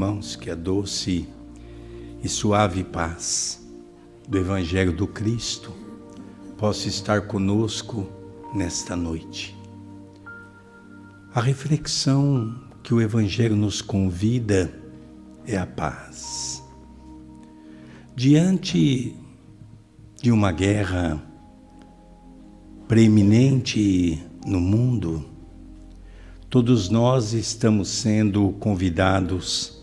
irmãos, que a doce e suave paz do Evangelho do Cristo possa estar conosco nesta noite. A reflexão que o Evangelho nos convida é a paz. Diante de uma guerra preeminente no mundo, todos nós estamos sendo convidados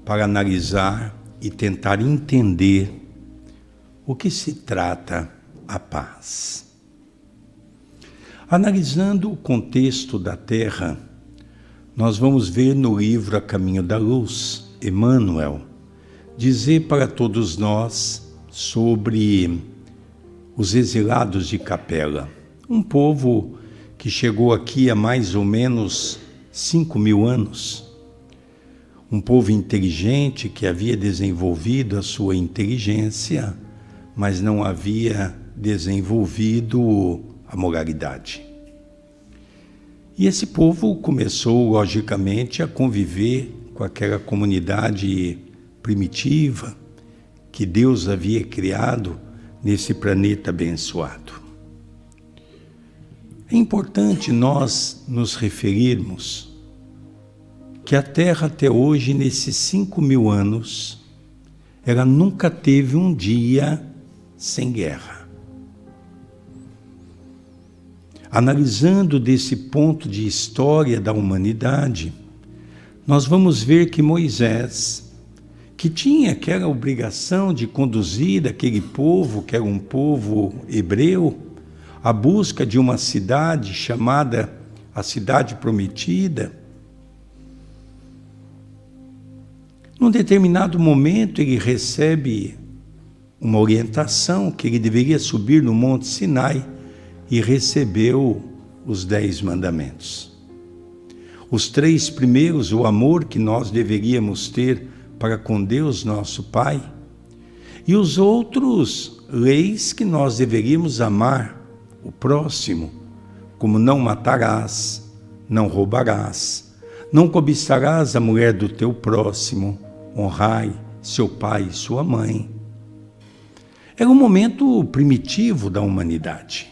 para analisar e tentar entender o que se trata a paz. Analisando o contexto da Terra, nós vamos ver no livro A Caminho da Luz, Emmanuel, dizer para todos nós sobre os exilados de Capela, um povo que chegou aqui há mais ou menos 5.000 anos, um povo inteligente que havia desenvolvido a sua inteligência, mas não havia desenvolvido a moralidade. E esse povo começou, logicamente, a conviver com aquela comunidade primitiva que Deus havia criado nesse planeta abençoado. É importante nós nos referirmos que a Terra até hoje, nesses 5.000 anos, ela nunca teve um dia sem guerra. Analisando desse ponto de história da humanidade, nós vamos ver que Moisés, que tinha aquela obrigação de conduzir aquele povo, que era um povo hebreu, à busca de uma cidade chamada a Cidade Prometida, num determinado momento ele recebe uma orientação que ele deveria subir no Monte Sinai e recebeu os 10 mandamentos. Os 3 primeiros, o amor que nós deveríamos ter para com Deus, nosso Pai, e os outros, leis que nós deveríamos amar o próximo, como não matarás, não roubarás, não cobiçarás a mulher do teu próximo, honrai seu pai e sua mãe. Era um momento primitivo da humanidade,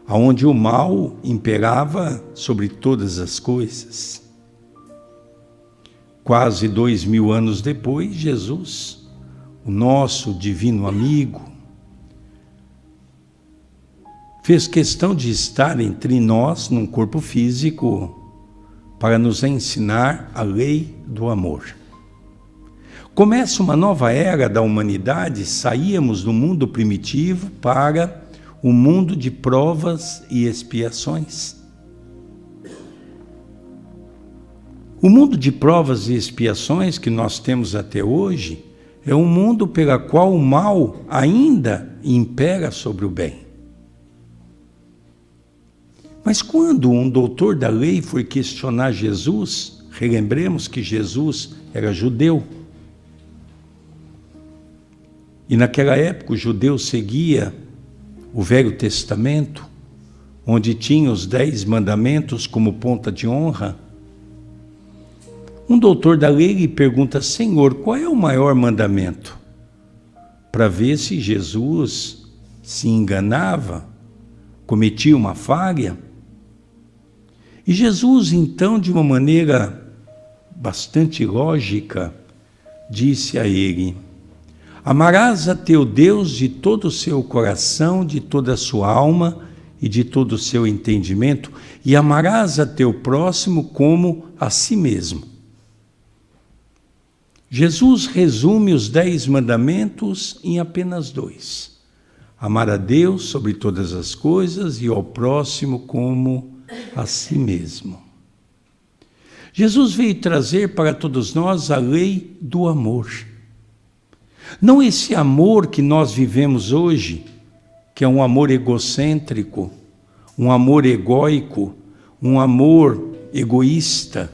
onde o mal imperava sobre todas as coisas. Quase 2.000 anos depois, Jesus, o nosso divino amigo, fez questão de estar entre nós num corpo físico para nos ensinar a lei do amor. Começa uma nova era da humanidade, saíamos do mundo primitivo para o mundo de provas e expiações. O mundo de provas e expiações que nós temos até hoje é um mundo pela qual o mal ainda impera sobre o bem. Mas quando um doutor da lei foi questionar Jesus, relembremos que Jesus era judeu, e naquela época o judeu seguia o Velho Testamento, onde tinha os 10 mandamentos como ponta de honra. Um doutor da lei lhe pergunta: Senhor, qual é o maior mandamento? Para ver se Jesus se enganava, cometia uma falha. E Jesus, então, de uma maneira bastante lógica, disse a ele: amarás a teu Deus de todo o seu coração, de toda a sua alma e de todo o seu entendimento, e amarás a teu próximo como a si mesmo. Jesus resume os 10 mandamentos em apenas 2. Amar a Deus sobre todas as coisas e ao próximo como a si mesmo. Jesus veio trazer para todos nós a lei do amor. Não esse amor que nós vivemos hoje, que é um amor egocêntrico, um amor egóico, um amor egoísta.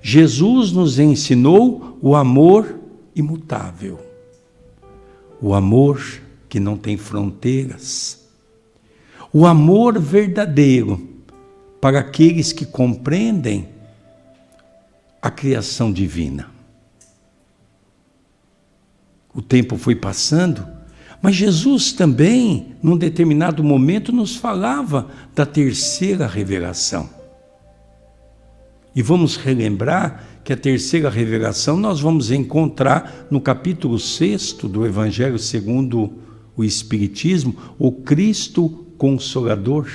Jesus nos ensinou o amor imutável, o amor que não tem fronteiras, o amor verdadeiro para aqueles que compreendem a criação divina. O tempo foi passando, mas Jesus também, num determinado momento, nos falava da terceira revelação. E vamos relembrar que a terceira revelação nós vamos encontrar no capítulo 6 do Evangelho segundo o Espiritismo, o Cristo Consolador.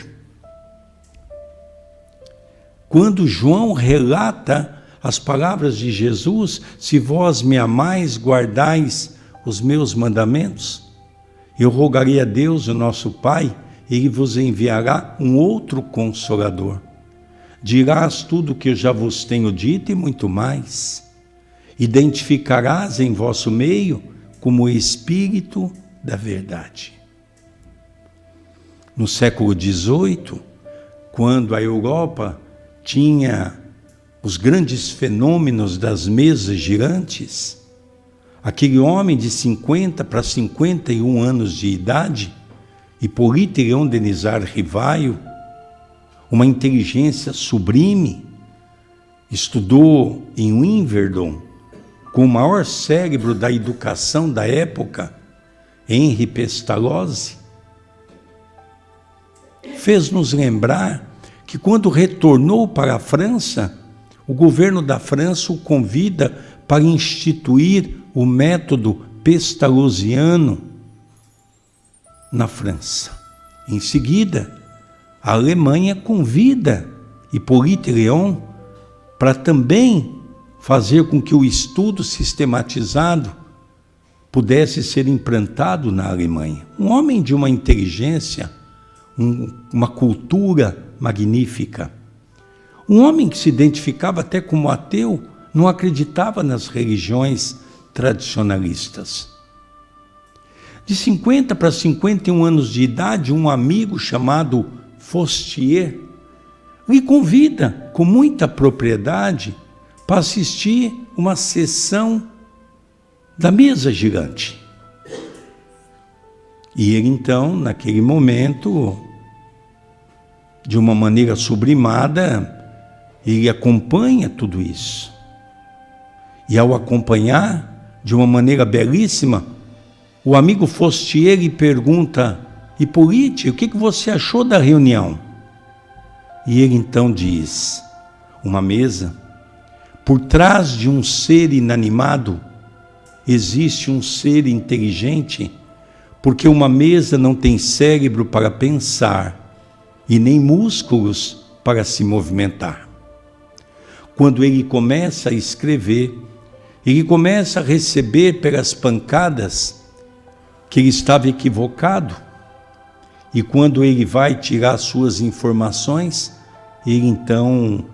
Quando João relata as palavras de Jesus, se vós me amais, guardais os meus mandamentos, eu rogarei a Deus, o nosso Pai, e Ele vos enviará um outro Consolador. Dirás tudo o que eu já vos tenho dito e muito mais. Identificarás em vosso meio como o Espírito da verdade. No século XVIII, quando a Europa tinha os grandes fenômenos das mesas girantes, aquele homem de 50 para 51 anos de idade, Hippolyte Léon Denisard Rivaio, uma inteligência sublime, estudou em Wimbledon com o maior cérebro da educação da época, Henri Pestalozzi, fez-nos lembrar que quando retornou para a França, o governo da França o convida para instituir o método pestalozziano na França. Em seguida, a Alemanha convida Hippolyte Léon para também fazer com que o estudo sistematizado pudesse ser implantado na Alemanha. Um homem de uma inteligência, uma cultura magnífica. Um homem que se identificava até como ateu, não acreditava nas religiões tradicionalistas. De 50 para 51 anos de idade, um amigo chamado Forestier lhe convida com muita propriedade para assistir uma sessão da mesa gigante. E ele então, naquele momento, de uma maneira sublimada, ele acompanha tudo isso. E ao acompanhar, de uma maneira belíssima, o amigo Forestier lhe pergunta: Hippolyte, o que você achou da reunião? E ele então diz: uma mesa, por trás de um ser inanimado, existe um ser inteligente, porque uma mesa não tem cérebro para pensar e nem músculos para se movimentar. Quando ele começa a escrever, ele começa a receber pelas pancadas que ele estava equivocado. E quando ele vai tirar suas informações, ele então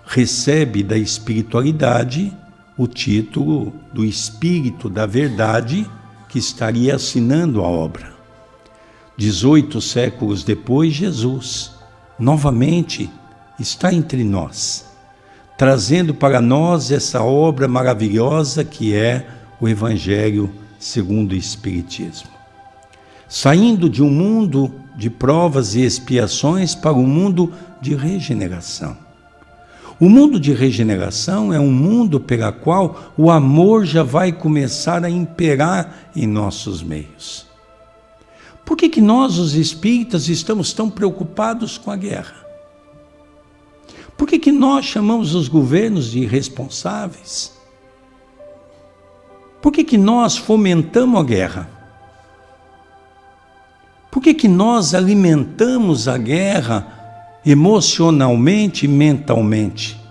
recebe da espiritualidade o título do Espírito da Verdade, que estaria assinando a obra. 18 séculos depois, Jesus, novamente, está entre nós, trazendo para nós essa obra maravilhosa que é o Evangelho segundo o Espiritismo. Saindo de um mundo de provas e expiações para um mundo de regeneração. O mundo de regeneração é um mundo pela qual o amor já vai começar a imperar em nossos meios. Por que nós, os espíritas, estamos tão preocupados com a guerra? Por que nós chamamos os governos de irresponsáveis? Por que nós fomentamos a guerra? Por que nós alimentamos a guerra emocionalmente e mentalmente?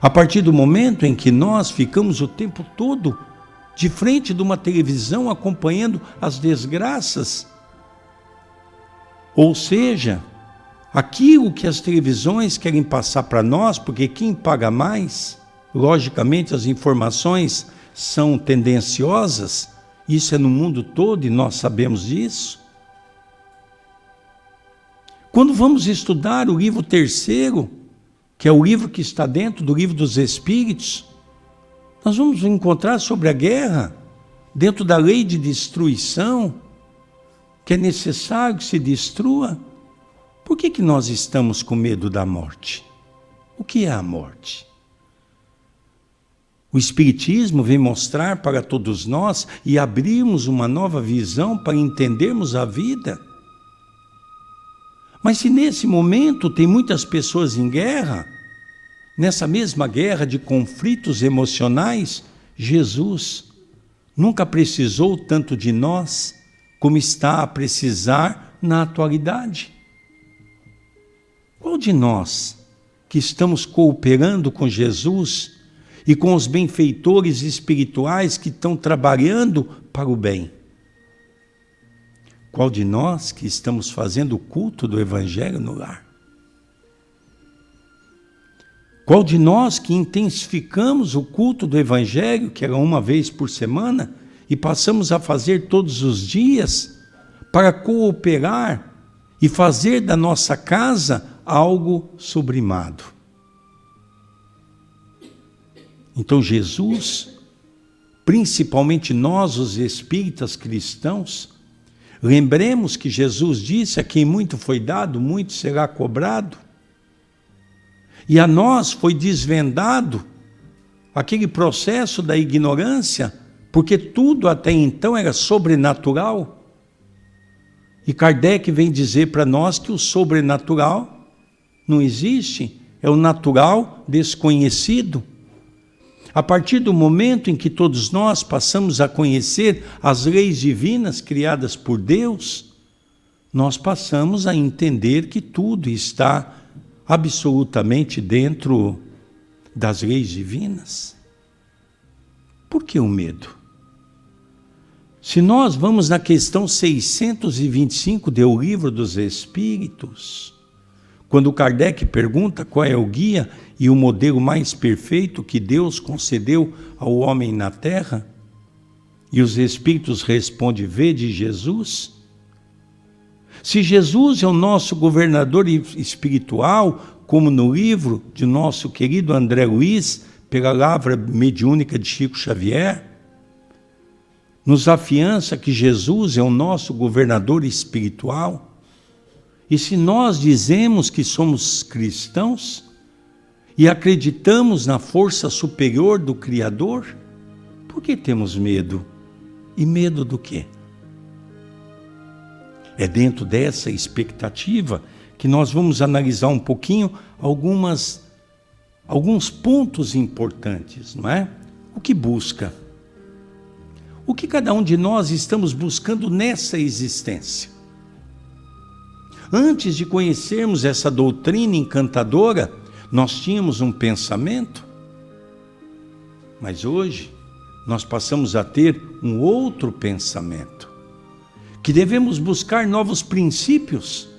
A partir do momento em que nós ficamos o tempo todo de frente de uma televisão acompanhando as desgraças, ou seja, aquilo que as televisões querem passar para nós, porque quem paga mais, logicamente as informações são tendenciosas, isso é no mundo todo e nós sabemos disso. Quando vamos estudar o livro terceiro, que é o livro que está dentro do livro dos Espíritos, nós vamos encontrar sobre a guerra, dentro da lei de destruição, que é necessário que se destrua. Por que nós estamos com medo da morte? O que é a morte? O Espiritismo vem mostrar para todos nós e abrirmos uma nova visão para entendermos a vida. Mas se nesse momento tem muitas pessoas em guerra, nessa mesma guerra de conflitos emocionais, Jesus nunca precisou tanto de nós como está a precisar na atualidade. Qual de nós que estamos cooperando com Jesus e com os benfeitores espirituais que estão trabalhando para o bem? Qual de nós que estamos fazendo o culto do Evangelho no lar? Qual de nós que intensificamos o culto do Evangelho, que era uma vez por semana, e passamos a fazer todos os dias para cooperar e fazer da nossa casa algo sublimado? Então Jesus, principalmente nós os espíritas cristãos, lembremos que Jesus disse: a quem muito foi dado, muito será cobrado. E a nós foi desvendado aquele processo da ignorância, porque tudo até então era sobrenatural. E Kardec vem dizer para nós que o sobrenatural não existe, é o natural desconhecido. A partir do momento em que todos nós passamos a conhecer as leis divinas criadas por Deus, nós passamos a entender que tudo está absolutamente dentro das leis divinas. Por que o medo? Se nós vamos na questão 625 do Livro dos Espíritos, quando Kardec pergunta qual é o guia e o modelo mais perfeito que Deus concedeu ao homem na Terra, e os Espíritos respondem: vede Jesus. Se Jesus é o nosso governador espiritual, como no livro de nosso querido André Luiz, pela lavra mediúnica de Chico Xavier, nos afiança que Jesus é o nosso governador espiritual, e se nós dizemos que somos cristãos e acreditamos na força superior do Criador, por que temos medo? E medo do quê? É dentro dessa expectativa que nós vamos analisar um pouquinho alguns pontos importantes, não é? O que busca? O que cada um de nós estamos buscando nessa existência? Antes de conhecermos essa doutrina encantadora, nós tínhamos um pensamento, mas hoje nós passamos a ter um outro pensamento, que devemos buscar novos princípios,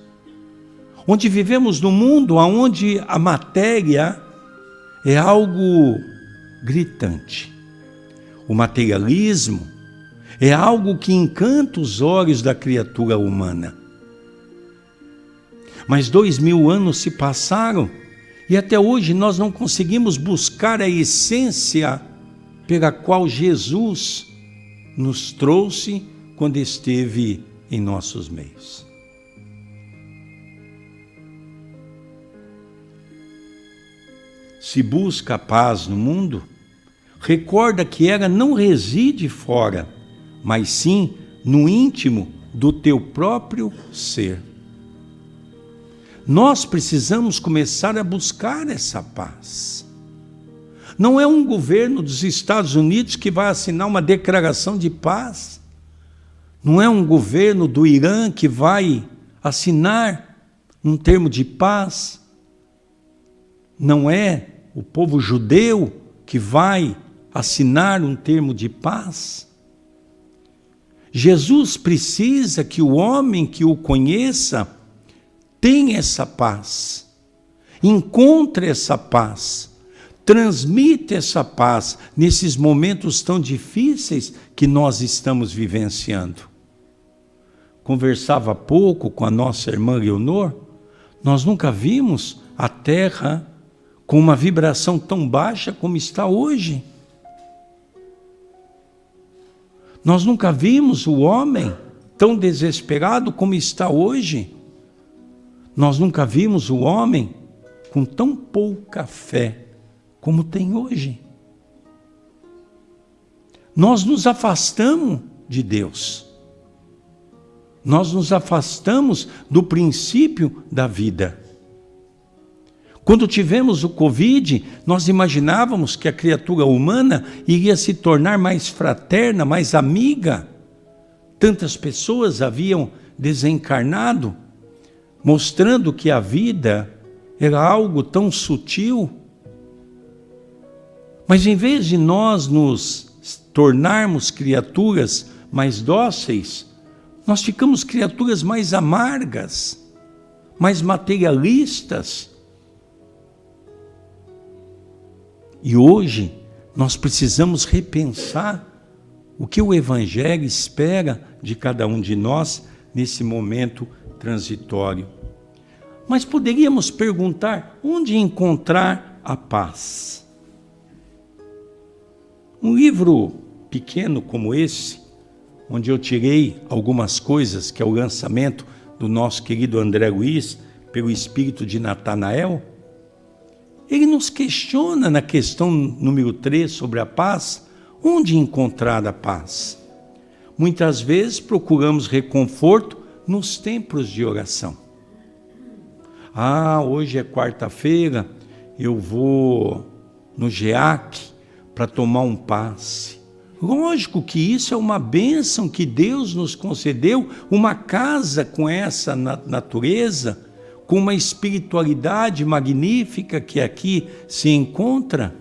onde vivemos num mundo onde a matéria é algo gritante. O materialismo é algo que encanta os olhos da criatura humana. Mas 2000 anos se passaram e até hoje nós não conseguimos buscar a essência pela qual Jesus nos trouxe quando esteve em nossos meios. Se busca a paz no mundo, recorda que ela não reside fora, mas sim no íntimo do teu próprio ser. Nós precisamos começar a buscar essa paz. Não é um governo dos Estados Unidos que vai assinar uma declaração de paz. Não é um governo do Irã que vai assinar um termo de paz. Não é o povo judeu que vai assinar um termo de paz. Jesus precisa que o homem que o conheça tenha essa paz, encontre essa paz, transmita essa paz nesses momentos tão difíceis que nós estamos vivenciando. Conversava há pouco com a nossa irmã Leonor, nós nunca vimos a Terra com uma vibração tão baixa como está hoje. Nós nunca vimos o homem tão desesperado como está hoje. Nós nunca vimos o homem com tão pouca fé como tem hoje. nós nos afastamos de Deus. Nós nos afastamos do princípio da vida. Quando tivemos o Covid, nós imaginávamos que a criatura humana iria se tornar mais fraterna, mais amiga. Tantas pessoas haviam desencarnado, mostrando que a vida era algo tão sutil. Mas em vez de nós nos tornarmos criaturas mais dóceis, nós ficamos criaturas mais amargas, mais materialistas. E hoje nós precisamos repensar o que o Evangelho espera de cada um de nós nesse momento transitório. Mas poderíamos perguntar: onde encontrar a paz? Um livro pequeno como esse, onde eu tirei algumas coisas, que é o lançamento do nosso querido André Luiz, pelo Espírito de Natanael, ele nos questiona na questão número 3 sobre a paz, onde encontrar a paz? Muitas vezes procuramos reconforto nos templos de oração. Hoje é quarta-feira, eu vou no GEAC para tomar um passe. Lógico que isso é uma bênção que Deus nos concedeu, uma casa com essa natureza, com uma espiritualidade magnífica que aqui se encontra.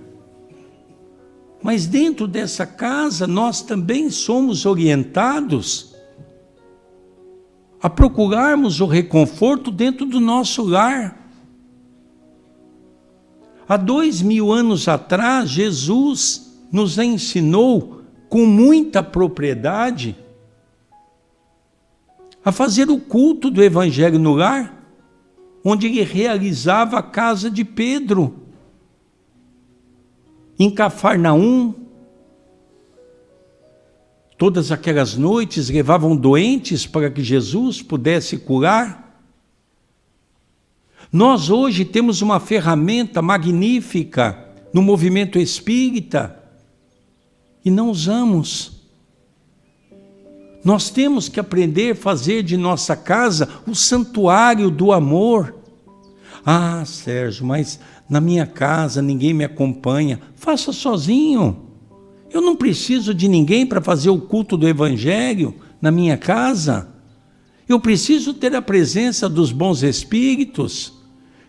Mas dentro dessa casa nós também somos orientados a procurarmos o reconforto dentro do nosso lar. Há 2000 anos atrás, Jesus nos ensinou com muita propriedade a fazer o culto do Evangelho no lar, onde ele realizava a casa de Pedro, em Cafarnaum. Todas aquelas noites levavam doentes para que Jesus pudesse curar. Nós hoje temos uma ferramenta magnífica no movimento espírita e não usamos. Nós temos que aprender a fazer de nossa casa o santuário do amor. Sérgio, mas na minha casa ninguém me acompanha. Faça sozinho. Eu não preciso de ninguém para fazer o culto do Evangelho na minha casa. Eu preciso ter a presença dos bons espíritos,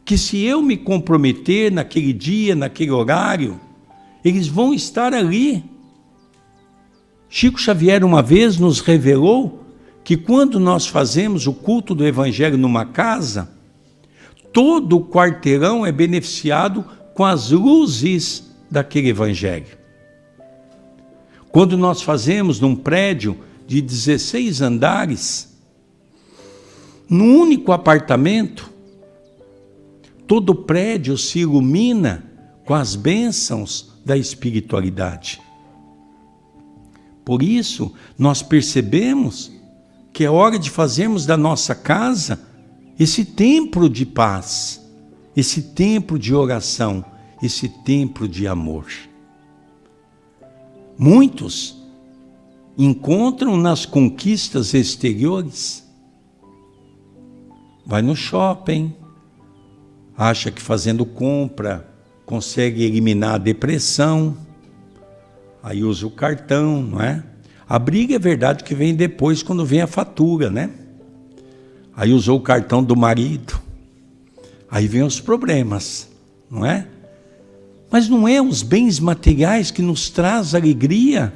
que se eu me comprometer naquele dia, naquele horário, eles vão estar ali. Chico Xavier uma vez nos revelou que quando nós fazemos o culto do Evangelho numa casa, todo o quarteirão é beneficiado com as luzes daquele Evangelho. Quando nós fazemos num prédio de 16 andares, num único apartamento, todo o prédio se ilumina com as bênçãos da espiritualidade. Por isso, nós percebemos que é hora de fazermos da nossa casa esse templo de paz, esse templo de oração, esse templo de amor. Muitos encontram nas conquistas exteriores. Vai no shopping, acha que fazendo compra consegue eliminar a depressão, aí usa o cartão, não é? A briga é verdade que vem depois, quando vem a fatura, né? Aí usou o cartão do marido, aí vem os problemas, não é? Mas não é os bens materiais que nos traz alegria,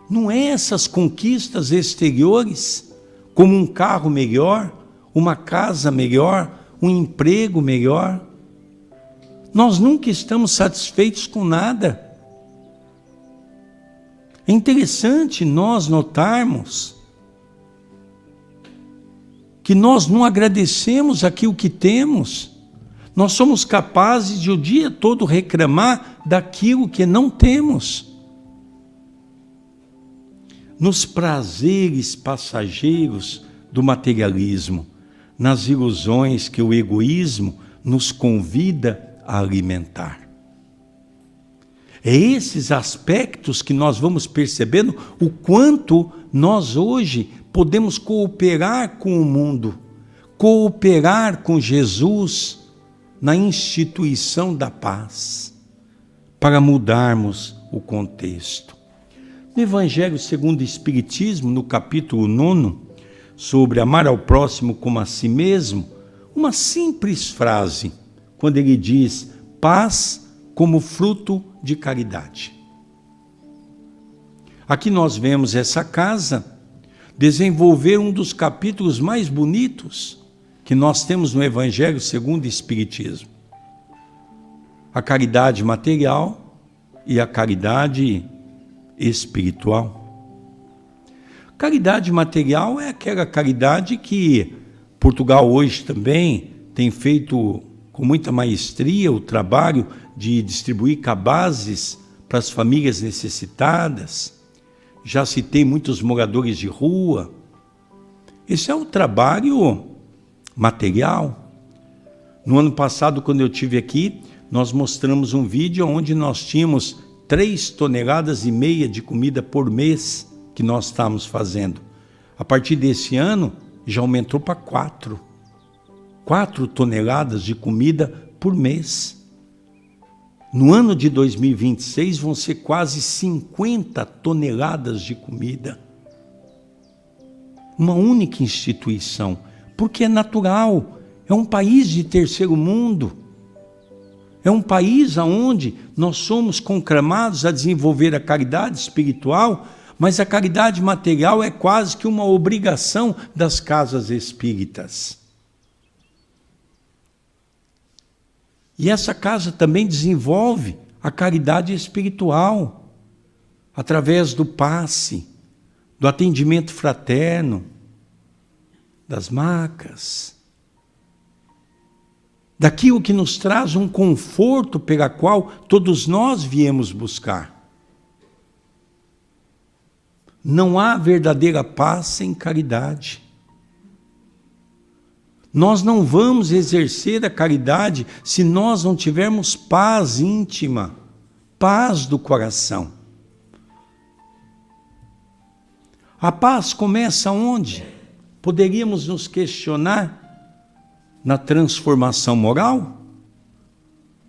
não é essas conquistas exteriores, como um carro melhor, uma casa melhor, um emprego melhor. Nós nunca estamos satisfeitos com nada. É interessante nós notarmos que nós não agradecemos aquilo que temos. Nós somos capazes de o dia todo reclamar daquilo que não temos. Nos prazeres passageiros do materialismo, nas ilusões que o egoísmo nos convida a alimentar. É esses aspectos que nós vamos percebendo o quanto nós hoje podemos cooperar com o mundo, cooperar com Jesus na instituição da paz, para mudarmos o contexto. No Evangelho segundo o Espiritismo, no capítulo 9, sobre amar ao próximo como a si mesmo, uma simples frase, quando ele diz, paz como fruto de caridade. Aqui nós vemos essa casa desenvolver um dos capítulos mais bonitos que nós temos no Evangelho segundo o Espiritismo. A caridade material e a caridade espiritual. Caridade material é aquela caridade que Portugal hoje também tem feito com muita maestria o trabalho de distribuir cabazes para as famílias necessitadas. Já citei muitos moradores de rua. Esse é o trabalho material. No ano passado, quando eu estive aqui, nós mostramos um vídeo onde nós tínhamos 3,5 toneladas de comida por mês que nós estamos fazendo. A partir desse ano, já aumentou para 4 toneladas de comida por mês. No ano de 2026 vão ser quase 50 toneladas de comida. Uma única instituição, porque é natural, é um país de terceiro mundo. É um país onde nós somos conclamados a desenvolver a caridade espiritual, mas a caridade material é quase que uma obrigação das casas espíritas. E essa casa também desenvolve a caridade espiritual, através do passe, do atendimento fraterno, das macas, daquilo que nos traz um conforto pela qual todos nós viemos buscar. Não há verdadeira paz sem caridade. Nós não vamos exercer a caridade se nós não tivermos paz íntima, paz do coração. A paz começa onde? Poderíamos nos questionar na transformação moral?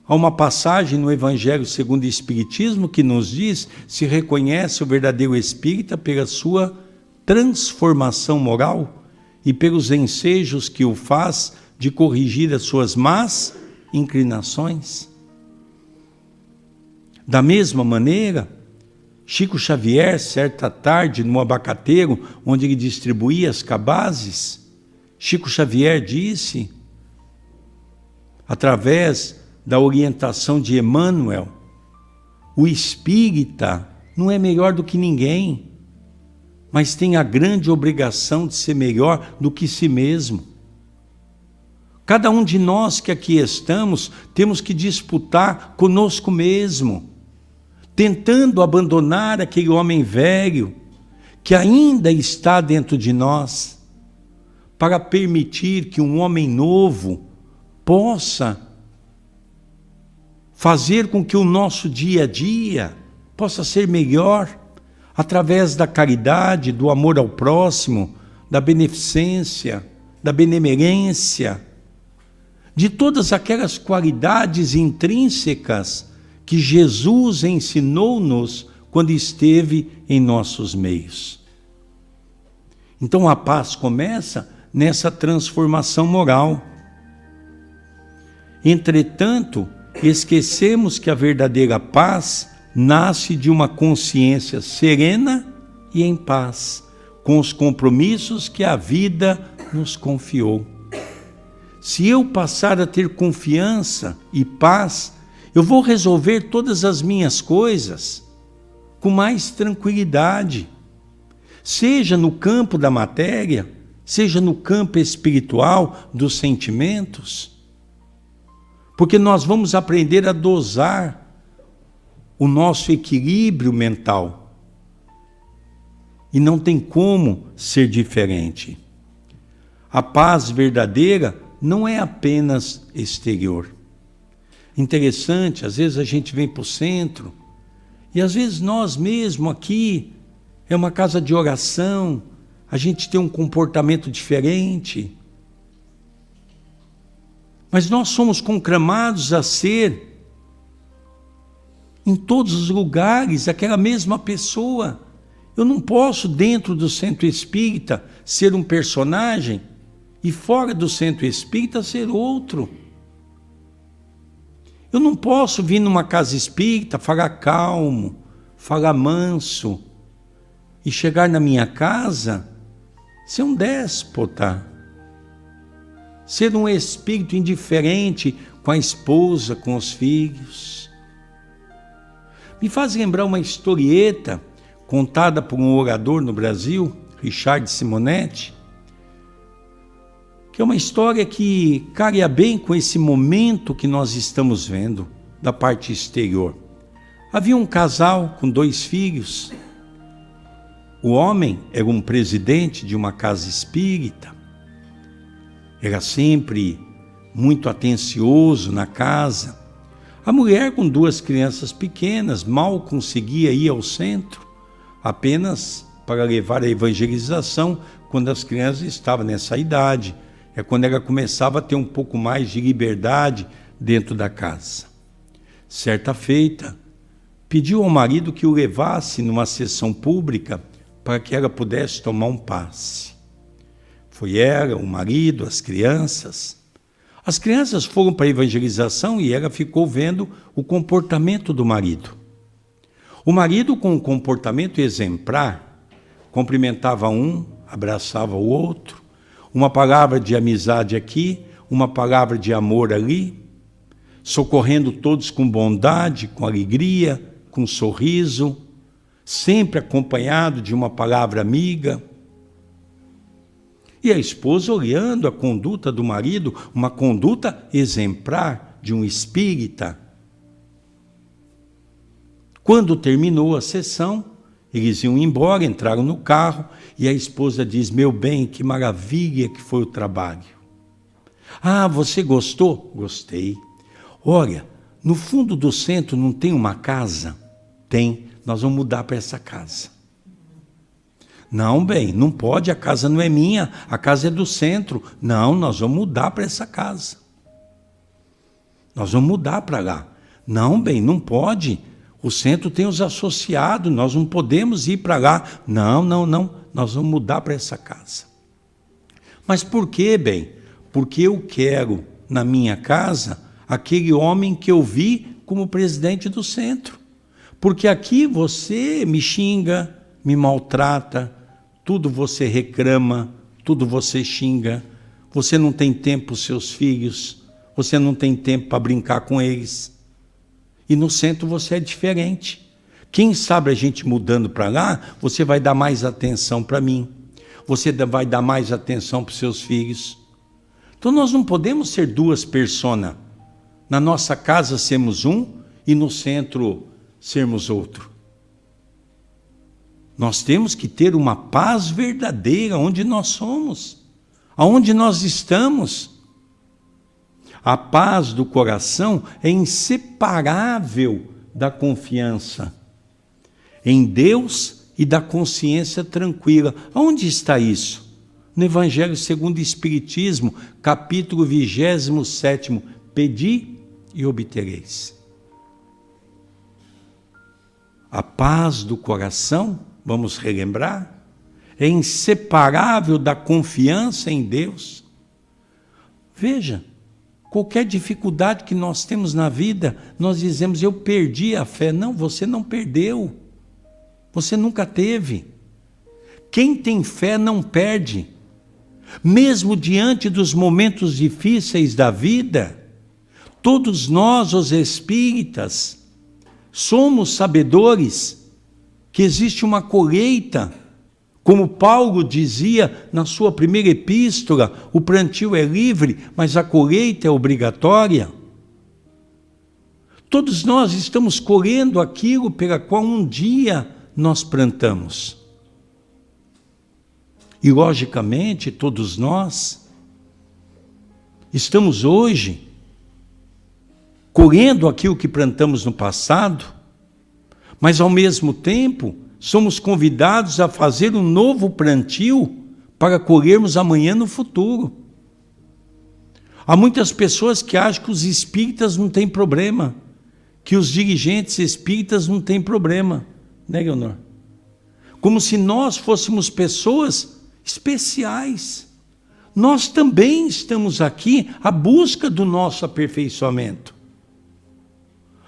Há uma passagem no Evangelho segundo o Espiritismo que nos diz se reconhece o verdadeiro espírita pela sua transformação moral e pelos ensejos que o faz de corrigir as suas más inclinações. Da mesma maneira, Chico Xavier, certa tarde, no abacateiro, onde ele distribuía as cabazes, Chico Xavier disse, através da orientação de Emmanuel, o espírita não é melhor do que ninguém, mas tem a grande obrigação de ser melhor do que si mesmo. Cada um de nós que aqui estamos, temos que disputar conosco mesmo, tentando abandonar aquele homem velho que ainda está dentro de nós, para permitir que um homem novo possa fazer com que o nosso dia a dia possa ser melhor, através da caridade, do amor ao próximo, da beneficência, da benemerência, de todas aquelas qualidades intrínsecas que Jesus ensinou-nos quando esteve em nossos meios. Então a paz começa nessa transformação moral. Entretanto, esquecemos que a verdadeira paz nasce de uma consciência serena e em paz, com os compromissos que a vida nos confiou. Se eu passar a ter confiança e paz, eu vou resolver todas as minhas coisas com mais tranquilidade, seja no campo da matéria, seja no campo espiritual dos sentimentos, porque nós vamos aprender a dosar o nosso equilíbrio mental. E não tem como ser diferente. A paz verdadeira não é apenas exterior. Interessante, às vezes a gente vem para o centro E às vezes nós mesmo aqui, é uma casa de oração, a gente tem um comportamento diferente. Mas nós somos conclamados a ser, em todos os lugares, aquela mesma pessoa. Eu não posso, dentro do centro espírita, ser um personagem e fora do centro espírita ser outro. Eu não posso vir numa casa espírita, falar calmo, falar manso, e chegar na minha casa, ser um déspota, ser um espírito indiferente com a esposa, com os filhos. Me faz lembrar uma historieta contada por um orador no Brasil, Richard Simonetti, que é uma história que calha bem com esse momento que nós estamos vendo da parte exterior. Havia um casal com 2 filhos. O homem era um presidente de uma casa espírita. Era sempre muito atencioso na casa. A mulher, com 2 crianças pequenas, mal conseguia ir ao centro, apenas para levar a evangelização quando as crianças estavam nessa idade. É quando ela começava a ter um pouco mais de liberdade dentro da casa. Certa feita, pediu ao marido que o levasse numa sessão pública para que ela pudesse tomar um passe. Foi ela, o marido, as crianças. As crianças foram para a evangelização e ela ficou vendo o comportamento do marido. O marido, com um comportamento exemplar, cumprimentava um, abraçava o outro, uma palavra de amizade aqui, uma palavra de amor ali, socorrendo todos com bondade, com alegria, com sorriso, sempre acompanhado de uma palavra amiga. E a esposa olhando a conduta do marido, uma conduta exemplar de um espírita. Quando terminou a sessão, eles iam embora, entraram no carro, e a esposa diz: meu bem, que maravilha que foi o trabalho. Ah, você gostou? Gostei. Olha, no fundo do centro não tem uma casa? Tem, nós vamos mudar para essa casa. Não, bem, não pode, a casa não é minha, a casa é do centro. Não, nós vamos mudar para essa casa. Nós vamos mudar para lá. Não, bem, não pode. O centro tem os associados, nós não podemos ir para lá. Não, nós vamos mudar para essa casa. Mas por quê, bem? Porque eu quero, na minha casa, aquele homem que eu vi como presidente do centro. Porque aqui você me xinga, me maltrata, tudo você reclama, tudo você xinga, você não tem tempo para os seus filhos, você não tem tempo para brincar com eles. E no centro você é diferente. Quem sabe a gente mudando para lá, você vai dar mais atenção para mim. Você vai dar mais atenção para os seus filhos. Então nós não podemos ser 2 personas. Na nossa casa sermos um e no centro sermos outro. Nós temos que ter uma paz verdadeira onde nós somos, aonde nós estamos. A paz do coração é inseparável da confiança em Deus e da consciência tranquila. Onde está isso? No Evangelho segundo o Espiritismo, capítulo 27, pedi e obtereis. A paz do coração, vamos relembrar, é inseparável da confiança em Deus. Veja, qualquer dificuldade que nós temos na vida, nós dizemos: eu perdi a fé. Não, você não perdeu. Você nunca teve. Quem tem fé não perde. Mesmo diante dos momentos difíceis da vida, todos nós, os espíritas, somos sabedores que existe uma colheita. Como Paulo dizia na sua primeira epístola, o plantio é livre, mas a colheita é obrigatória. Todos nós estamos colhendo aquilo pela qual um dia nós plantamos. E logicamente todos nós estamos hoje colhendo aquilo que plantamos no passado, Mas ao mesmo tempo, somos convidados a fazer um novo plantio para colhermos amanhã no futuro. Há muitas pessoas que acham que os espíritas não têm problema, que os dirigentes espíritas não têm problema, né, Leonor? Como se nós fôssemos pessoas especiais. Nós também estamos aqui à busca do nosso aperfeiçoamento.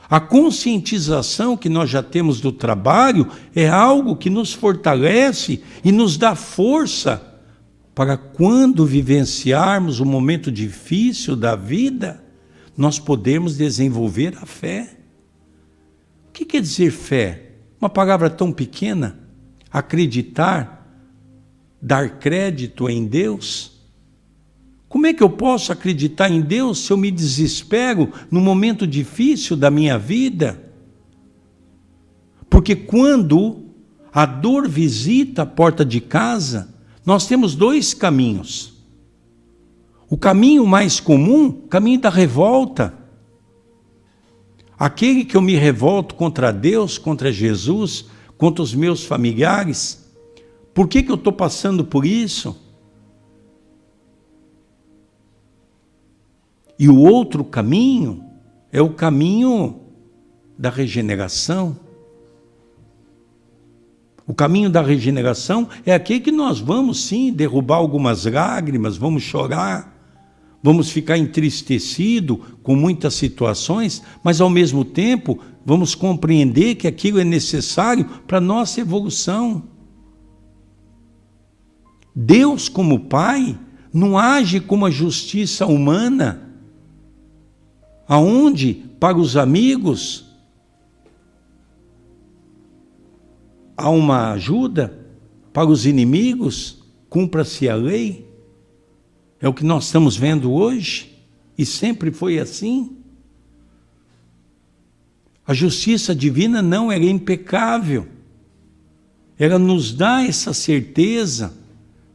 A conscientização que nós já temos do trabalho é algo que nos fortalece e nos dá força para quando vivenciarmos um momento difícil da vida, nós podemos desenvolver a fé. O que quer dizer fé? Uma palavra tão pequena. Acreditar, dar crédito em Deus. Como é que eu posso acreditar em Deus se eu me desespero num momento difícil da minha vida? Porque quando a dor visita a porta de casa, nós temos dois caminhos. O caminho mais comum, o caminho da revolta. Aquele que eu me revolto contra Deus, contra Jesus, contra os meus familiares. Por que eu estou passando por isso? E o outro caminho é o caminho da regeneração. O caminho da regeneração é aquele que nós vamos sim derrubar algumas lágrimas, vamos chorar, vamos ficar entristecidos com muitas situações, mas ao mesmo tempo vamos compreender que aquilo é necessário para a nossa evolução. Deus, como Pai, não age como a justiça humana, aonde, para os amigos, há uma ajuda, para os inimigos, cumpra-se a lei. É o que nós estamos vendo hoje, e sempre foi assim. A justiça divina não, ela é impecável. Ela nos dá essa certeza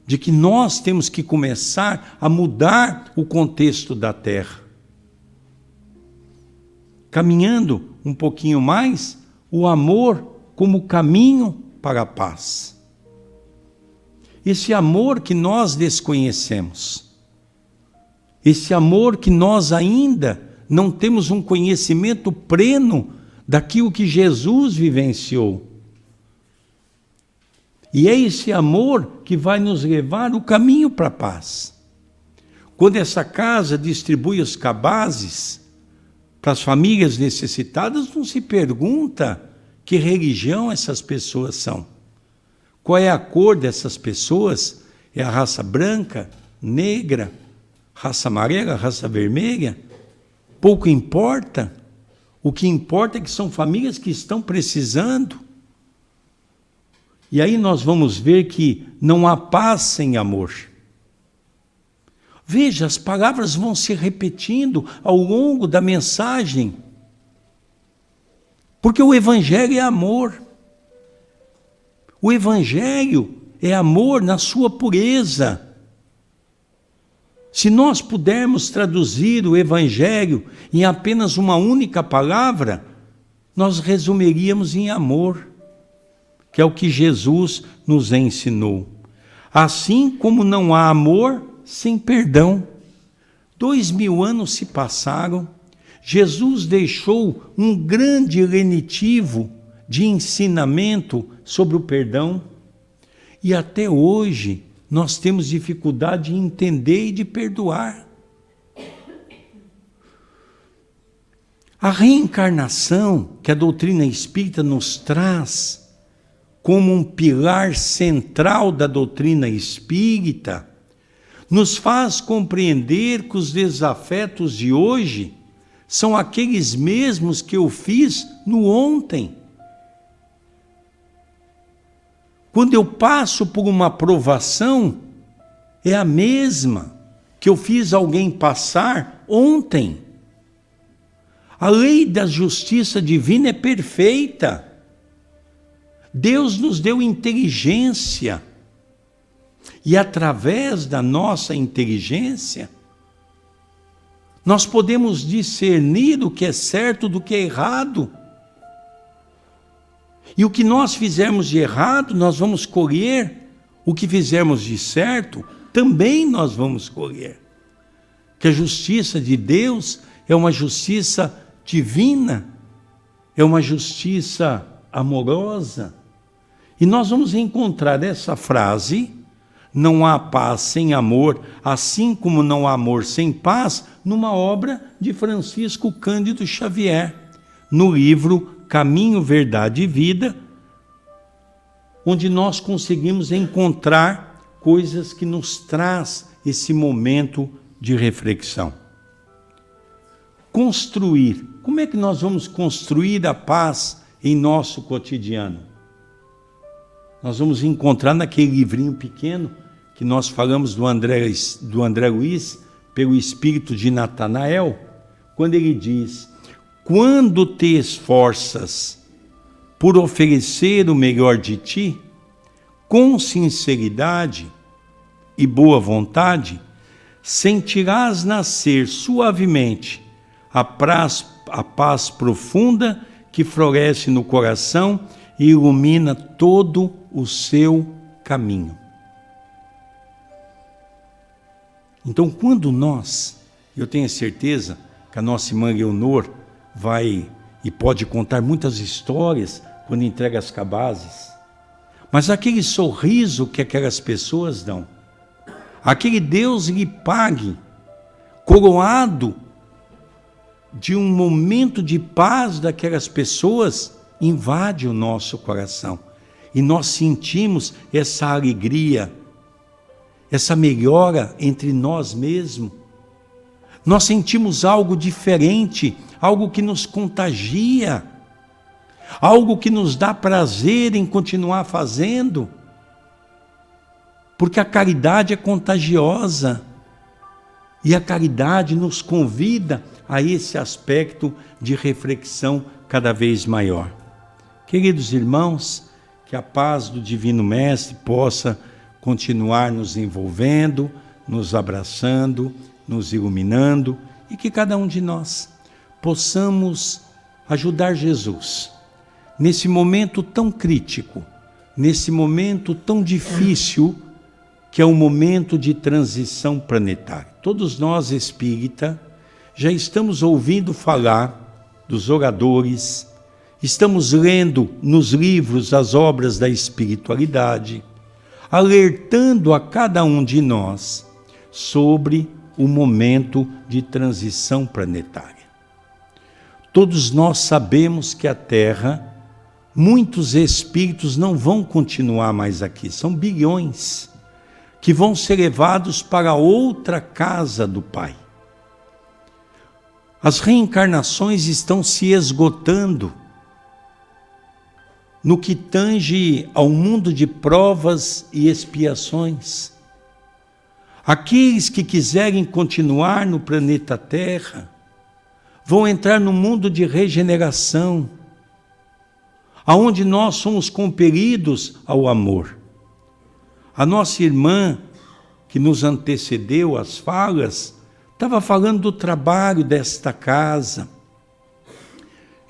de que nós temos que começar a mudar o contexto da Terra. Caminhando um pouquinho mais, o amor como caminho para a paz. Esse amor que nós desconhecemos, esse amor que nós ainda não temos um conhecimento pleno daquilo que Jesus vivenciou. E é esse amor que vai nos levar o caminho para a paz. Quando essa casa distribui os cabazes para as famílias necessitadas, não se pergunta que religião essas pessoas são. Qual é a cor dessas pessoas? É a raça branca, negra, raça amarela, raça vermelha? Pouco importa. O que importa é que são famílias que estão precisando. E aí nós vamos ver que não há paz sem amor. Veja, as palavras vão se repetindo ao longo da mensagem. Porque o Evangelho é amor. O Evangelho é amor na sua pureza. Se nós pudermos traduzir o Evangelho em apenas uma única palavra, nós resumiríamos em amor, que é o que Jesus nos ensinou. Assim como não há amor sem perdão. 2000 anos se passaram, Jesus deixou um grande lenitivo de ensinamento sobre o perdão, e até hoje nós temos dificuldade de entender e de perdoar. A reencarnação que a doutrina espírita nos traz como um pilar central da doutrina espírita, nos faz compreender que os desafetos de hoje são aqueles mesmos que eu fiz no ontem. Quando eu passo por uma provação, é a mesma que eu fiz alguém passar ontem. A lei da justiça divina é perfeita. Deus nos deu inteligência. E através da nossa inteligência, nós podemos discernir o que é certo do que é errado. E o que nós fizermos de errado, nós vamos colher. O que fizermos de certo, também nós vamos colher. Que a justiça de Deus é uma justiça divina, é uma justiça amorosa. E nós vamos encontrar essa frase, não há paz sem amor, assim como não há amor sem paz, numa obra de Francisco Cândido Xavier, no livro Caminho, Verdade e Vida, onde nós conseguimos encontrar coisas que nos traz esse momento de reflexão. Construir. Como é que nós vamos construir a paz em nosso cotidiano? Nós vamos encontrar naquele livrinho pequeno que nós falamos do André Luiz, pelo Espírito de Natanael, quando ele diz: quando te esforças por oferecer o melhor de ti, com sinceridade e boa vontade, sentirás nascer suavemente a paz profunda que floresce no coração e ilumina todo o seu caminho. Então, quando eu tenho certeza que a nossa irmã Leonor vai e pode contar muitas histórias quando entrega as cabazes, mas aquele sorriso que aquelas pessoas dão, aquele Deus lhe pague, coroado de um momento de paz daquelas pessoas, invade o nosso coração. E nós sentimos essa alegria, essa melhora entre nós mesmos. Nós sentimos algo diferente, algo que nos contagia, algo que nos dá prazer em continuar fazendo, porque a caridade é contagiosa e a caridade nos convida a esse aspecto de reflexão cada vez maior. Queridos irmãos, que a paz do Divino Mestre possa continuar nos envolvendo, nos abraçando, nos iluminando, e que cada um de nós possamos ajudar Jesus nesse momento tão crítico, nesse momento tão difícil, que é um momento de transição planetária. Todos nós, espírita, já estamos ouvindo falar dos oradores, estamos lendo nos livros as obras da espiritualidade, alertando a cada um de nós sobre o momento de transição planetária. Todos nós sabemos que a Terra, muitos espíritos não vão continuar mais aqui, são bilhões, que vão ser levados para outra casa do Pai. As reencarnações estão se esgotando no que tange ao mundo de provas e expiações. Aqueles que quiserem continuar no planeta Terra vão entrar no mundo de regeneração, aonde nós somos compelidos ao amor. A nossa irmã, que nos antecedeu as falas, estava falando do trabalho desta casa.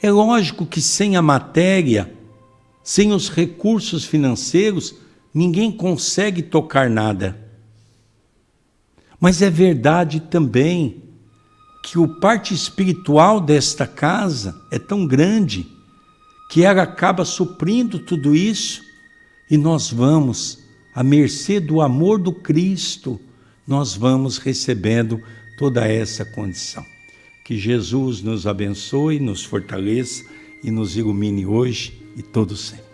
É lógico que sem a matéria, sem os recursos financeiros, ninguém consegue tocar nada. Mas é verdade também que o parte espiritual desta casa é tão grande que ela acaba suprindo tudo isso, e nós vamos, à mercê do amor do Cristo, nós vamos recebendo toda essa condição. Que Jesus nos abençoe, nos fortaleça e nos ilumine hoje e todo sempre.